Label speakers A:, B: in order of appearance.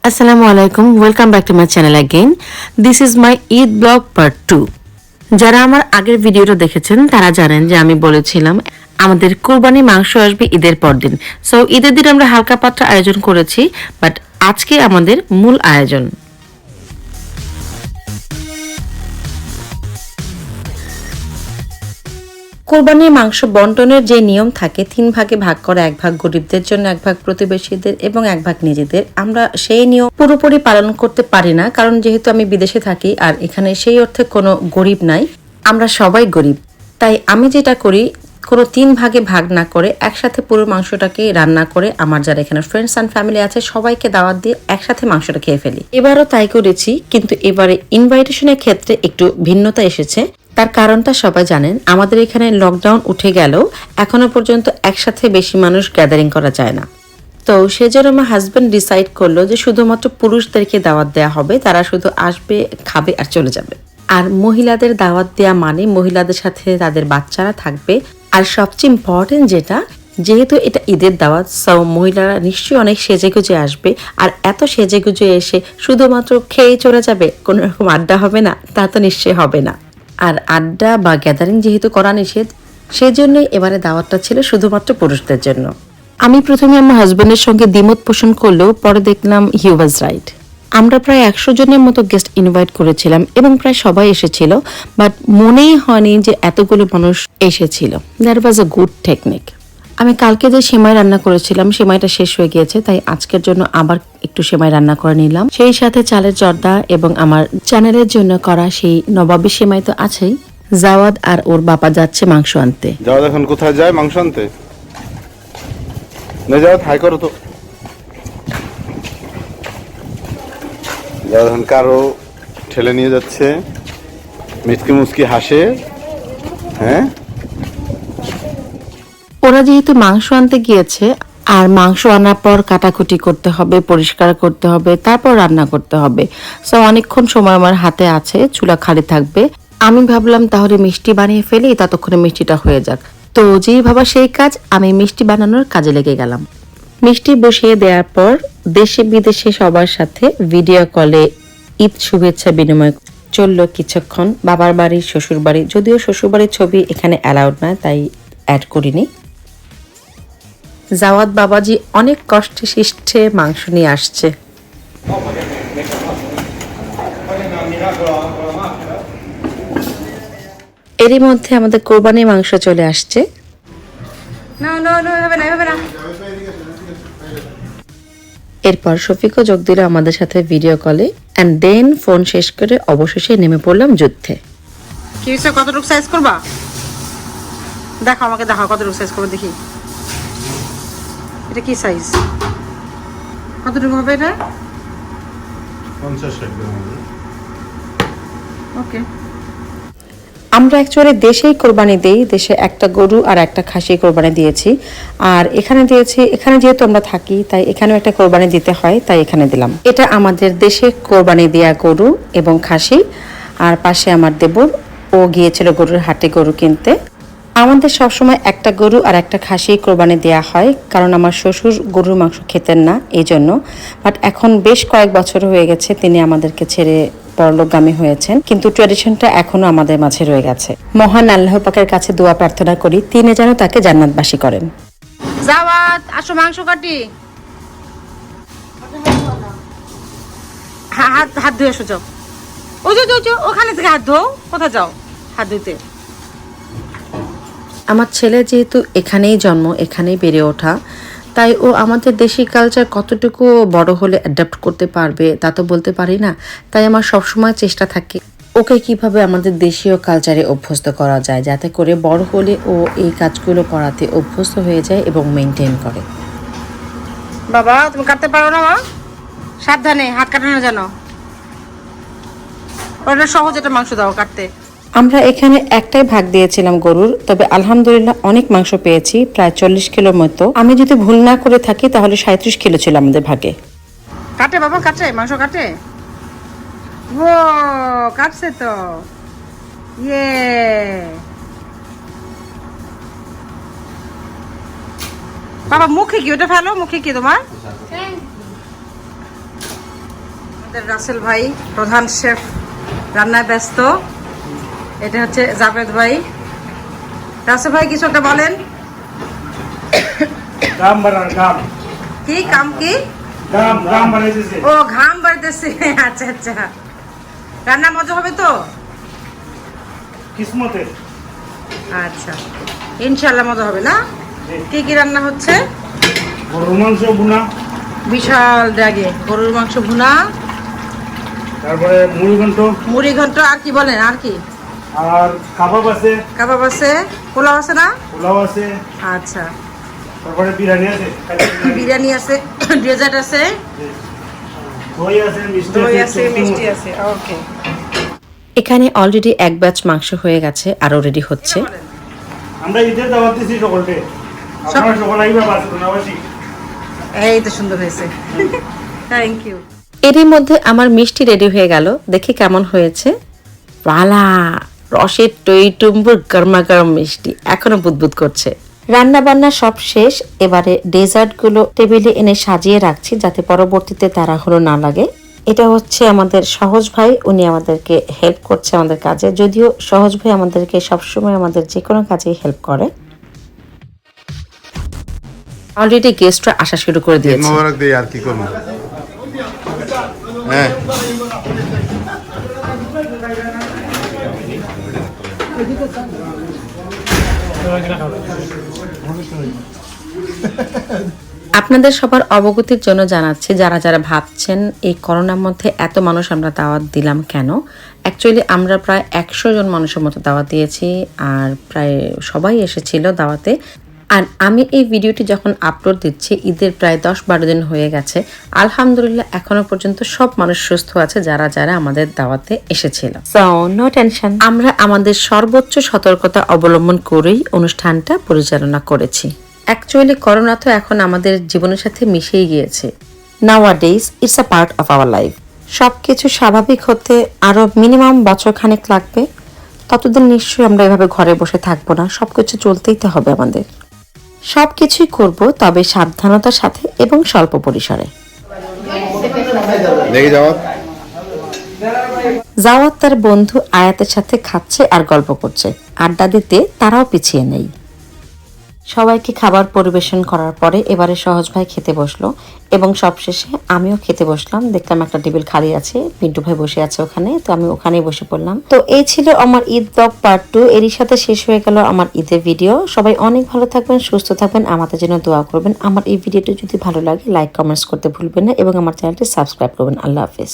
A: Assalamu alaikum. Welcome back to my channel again. This is my Eid vlog part 2. যারা আমার আগের ভিডিওটা দেখেছেন তারা জানেন যে আমি বলেছিলাম আমাদের কুরবানি মাংস আসবে ঈদের পরদিন। সো ঈদের দিন আমরা হালকা পাতলা আয়োজন করেছি, বাট আজকে আমাদের মূল আয়োজন। কোরবানির মাংস বন্টনের যে নিয়ম থাকে 3 ভাগে ভাগ করা, 1 ভাগ গরিবদের জন্য, 1 ভাগ প্রতিবেশীদের এবং 1 ভাগ নিজেদের। আমরা সেই নিয়ম পুরোপুরি পালন করতে পারি না, কারণ যেহেতু আমি বিদেশে থাকি আর এখানে সেই অর্থে কোনো গরিব নাই, আমরা সবাই গরিব। তাই আমি যেটা করি, কোনো 3 ভাগে ভাগ না করে একসাথে পুরো মাংসটাকে রান্না করে আমার যারা এখানে ফ্রেন্ডস অ্যান্ড ফ্যামিলি আছে সবাইকে দাওয়াত দিয়ে একসাথে মাংসটা খেয়ে ফেলি। এবারও তাই করেছি, কিন্তু এবারে ইনভাইটেশনের ক্ষেত্রে একটু ভিন্নতা এসেছে। তার কারণটা সবাই জানেন, আমাদের এখানে লকডাউন উঠে গেলেও এখনো পর্যন্ত একসাথে বেশি মানুষ গ্যাদারিং করা যায় না। তো সেজন্য আমার হাজব্যান্ড ডিসাইড করলো যে শুধুমাত্র পুরুষদেরকে দাওয়াত দেওয়া হবে, তারা শুধু আসবে, খাবে আর চলে যাবে। আর মহিলাদের দাওয়াত দেওয়া মানে মহিলাদের সাথে তাদের বাচ্চারা থাকবে। আর সবচেয়ে ইম্পর্টেন্ট যেটা, যেহেতু এটা ঈদের দাওয়াত, সব মহিলারা নিশ্চয়ই অনেক সেজেগুজে আসবে। আর এত সেজেগুজে এসে শুধুমাত্র খেয়ে চলে যাবে, কোনো রকম আড্ডা হবে না, তা তো নিশ্চয়ই হবে না। আর আড্ডা বা গ্যাদারিং যেহেতু করা নিষেধ, সেজন্যই এবারে দাওয়াতটা ছিল শুধুমাত্র পুরুষদের জন্য। আমি প্রথমে আমার হাজব্যান্ডের সঙ্গে দ্বিমত পোষণ করলেও পরে দেখলাম হি ওয়াজ রাইট। আমরা প্রায় 100 জনের মতো গেস্ট ইনভাইট করেছিলাম এবং প্রায় সবাই এসেছিল, বাট মনেই হয়নি যে এতগুলো মানুষ এসেছিল। That was a good technique. আমি কালকে যে সেমাই রান্না করেছিলাম, সেমাইটা শেষ হয়ে গিয়েছে, তাই আজকের জন্য আবার একটু সেমাই রান্না করে নিলাম। সেই সাথে চালের জর্দা এবং আমার চ্যানেলের জন্য করা সেই নবাবী সেমাই তো আছেই। জাওয়াদ আর ওর বাবা যাচ্ছে মাংস আনতে।
B: জাওয়াদ এখন কোথায় যায়? মাংস আনতে। না জাওয়াদ, হাই করো তো। জাওয়াদ এখন কারো ঠেলে নিয়ে যাচ্ছে, মিচকি মুচকি হাসে। হ্যাঁ,
A: ওরা যেহেতু মাংস আনতে গিয়েছে, আর মাংস আনার পর কাটাকুটি করতে হবে, পরিষ্কার করতে হবে, তারপর রান্না করতে হবে। সো অনেকক্ষণ সময় আমার হাতে আছে, চুলা খালি থাকবে। আমি ভাবলাম তাহলে মিষ্টি বানিয়ে ফেলি, ততক্ষণে মিষ্টিটা হয়ে যাক। তো যেই ভাবা সেই কাজ, আমি মিষ্টি বানানোর কাজে লেগে গেলাম। মিষ্টি বসিয়ে দেওয়ার পর দেশে বিদেশে সবার সাথে ভিডিও কলে ঈদ শুভেচ্ছা বিনিময় চললো কিছুক্ষণ। বাবার বাড়ি, শ্বশুর বাড়ি, যদিও শ্বশুর বাড়ির ছবি এখানে অ্যালাউড না, তাই অ্যাড করিনি। জাওয়াদ বাবাজি অনেক কষ্টে শিষ্টে মাংস নিয়ে আসছে। এরই মধ্যে আমাদের কোরবানির মাংস চলে আসছে। এরপর শফিকও যোগ দিল আমাদের সাথে ভিডিও কলে, অ্যান্ড দেন ফোন শেষ করে অবশেষে নেমে পড়লাম যুদ্ধে।
C: কি হয়েছে? কতটুকু সাইজ করবা? দেখো আমাকে, দেখো কতটুকু সাইজ করবো দেখি। এটা কি সাইজ? কতটুকু হবে এটা?
B: 50-60 গ্রাম হবে।
C: ওকে।
A: আমরা অ্যাকচুয়ালি দেশেই কোরবানি দেই, দেশে একটা গরু আর একটা খাসি কোরবানি দিয়েছি। আর এখানে দিয়েছি, এখানে যেহেতু আমরা থাকি তাই এখানেও একটা কোরবানি দিতে হয়, তাই এখানে দিলাম। এটা আমাদের দেশে কোরবানি দেয়া গরু এবং খাসি। আর পাশে আমার দেবর, ও গিয়েছিল গরুর হাটে গরু কিনতে। আমাদের সবসময় একটা গরু আর একটা খাসি কোরবানি দেয়া হয়, কারণ আমার শ্বশুর গরুর মাংস খেতেন না, এই জন্য। বাট এখন বেশ কয়েক বছর হয়ে গেছে তিনি আমাদেরকে ছেড়ে পরলোকগামী হয়েছেন, কিন্তু ট্র্যাডিশনটা এখনো আমাদের মাঝে রয়ে গেছে। মহান আল্লাহ পাকের কাছে দোয়া প্রার্থনা করি তিনি যেন তাকে জান্নাতবাসী করেন।
C: জাওয়াত, আসো মাংস কাটি। হাত হাত ধুয়ে এসো, যাও। ওই যে ওখানে থেকে হাত ধো। কোথায় যাও হাত ধুতে?
A: আমার ছেলে যেহেতু এখানেই জন্ম, এখানেই বেড়ে ওঠা, তাই ও আমাদের দেশি কালচার কতটুকু বড় হলে অ্যাডাপ্ট করতে পারবে তা তো বলতে পারি না। তাই আমার সবসময় চেষ্টা থাকে ওকে কিভাবে আমাদের দেশীয় কালচারে অভ্যস্ত করা যায়, যাতে করে বড় হলে ও এই কাজগুলো করাতে অভ্যস্ত হয়ে যায় এবং মেনটেন করে।
C: বাবা, তুমি কাটতে পারো না? মা সাবধানে, হাত কাটানো যেন। ওটা সহজ, একটা মাংস দাও কাটতে।
A: আমরা এখানে একটাই ভাগ দিয়েছিলাম গরুর, তবে আলহামদুলিল্লাহ অনেক মাংস পেয়েছি, প্রায় 40 কিলোর মতো। আমি যদি ভুল না করে থাকি তাহলে 37 কিলো ছিল আমাদের ভাগে।
C: কাটে বাবা, কাটে মাংস কাটে। ও কাটছে তো। ইয়ে, বাবা মুখে কি ওটা ফেলো? মুখে কি তোমার? আমাদের রাসেল ভাই প্রধান শেফ রান্নায় ব্যস্ত। এটা হচ্ছে জাভেদ ভাই। রাসেল ভাই কিছু একটা বলেন।
D: গাম বাড়ার গাম
C: কি কাম কি?
D: গাম গাম বাড়াইতেছে।
C: ও ঘাম বাড়তেছে। আচ্ছা আচ্ছা, রান্না মজা হবে তো?
D: কিসমতে।
C: আচ্ছা, ইনশাল্লাহ মজা হবে না? কি কি রান্না হচ্ছে?
D: গরুর মাংস ভুনা,
C: বিশাল ড্যাগে গরুর মাংস ভুনা,
D: তারপরে মুড়ি ঘন্ট,
C: মুড়ি ঘন্ট, আর কি বলেন? আর কি?
D: আর কাবাব আছে,
C: কাবাব আছে, পোলাও আছে না?
D: পোলাও আছে,
C: আচ্ছা,
D: তারপরে বিরিয়ানি আছে,
C: বিরিয়ানি আছে, ডেজার্ট আছে,
D: দই আছে, মিষ্টি
C: দই আছে,
D: আছে,
C: মিষ্টি আছে। ওকে,
A: এখানে অলরেডি এক ব্যাচ মাংস হয়ে গেছে, আরো রেডি হচ্ছে।
D: আমরা ঈদের দাওয়াত দিছি সকলকে। আপনারা সকল আইবা বাসি।
C: এই তো সুন্দর হয়েছে, থ্যাংক ইউ।
A: এরই মধ্যে আমার মিষ্টি রেডি হয়ে গেল, দেখি কেমন হয়েছে। পালা রসের টইটুম্বুর গরমা গরম মিষ্টি এখনো বুদবুদ করছে। রান্না বান্না সব শেষ, এবারে ডেজার্ট গুলো টেবিলে এনে সাজিয়ে রাখছি যাতে পরবর্তীতে তাড়াহুড়ো না লাগে। এটা হচ্ছে আমাদের সহজ ভাই, উনি আমাদেরকে হেল্প করছে আমাদের কাজে, যদিও সহজ ভাই আমাদেরকে সবসময় আমাদের যে কোনো কাজেই হেল্প করে। অলরেডি গেস্টরা আসা শুরু করে দিয়েছে।
B: মোবারক দিই আর কি করবো। হ্যাঁ
A: আপনাদের সবার অবগতির জন্য জানাচ্ছি, যারা যারা ভাবছেন এই করোনার মধ্যে এত মানুষ আমরা দাওয়াত দিলাম কেন, অ্যাকচুয়ালি আমরা প্রায় 100 জন মানুষের মতো দাওয়াত দিয়েছি, আর প্রায় সবাই এসেছিল দাওয়াতে। আর আমি এই ভিডিওটি যখন আপলোড দিচ্ছি ঈদের প্রায় 10-12 দিন হয়ে গেছে। আলহামদুলিল্লাহ এখনো পর্যন্ত সব মানুষ সুস্থ আছে যারা যারা আমাদের দাওয়াতে এসেছিল। সো নো টেনশন, আমরা আমাদের সর্বোচ্চ সতর্কতা অবলম্বন করেই অনুষ্ঠানটা পরিচালনা করেছি। অ্যাকচুয়ালি করোনা তো এখন আমাদের জীবনের সাথে মিশেই গিয়েছে। নাওয়াডেজ it's a part of our life. সবকিছু স্বাভাবিক হতে আরো মিনিমাম বছর খানেক লাগবে। ততদিন নিশ্চয়ই আমরা এভাবে ঘরে বসে থাকবো না, সবকিছু চলতেই তো হবে আমাদের। সবকিছুই করব, তবে সাবধানতার সাথে এবং স্বল্প পরিসরে।
B: দেখি যাওয়া।
A: জাওয়াত তার বন্ধু আয়াতের সাথে খাচ্ছে আর গল্প করছে, আড্ডা দিতে তারাও পিছিয়ে নেই। সবাইকে খাবার পরিবেশন করার পরে এবারে সহজ ভাই খেতে বসলো এবং সবশেষে আমিও খেতে বসলাম। দেখলাম একটা টেবিল খালি আছে, পিন্টু ভাই বসে আছে ওখানে, তো আমি ওখানেই বসে পড়লাম। তো এই ছিল আমার ঈদ ব্লগ পার্ট 2। এরই সাথে শেষ হয়ে গেল আমার ঈদের ভিডিও। সবাই অনেক ভালো থাকবেন, সুস্থ থাকবেন, আমাদের জন্য দোয়া করবেন। আমার এই ভিডিওটি যদি ভালো লাগে লাইক কমেন্টস করতে ভুলবেন না এবং আমার চ্যানেলটি সাবস্ক্রাইব করবেন। আল্লাহ হাফেজ।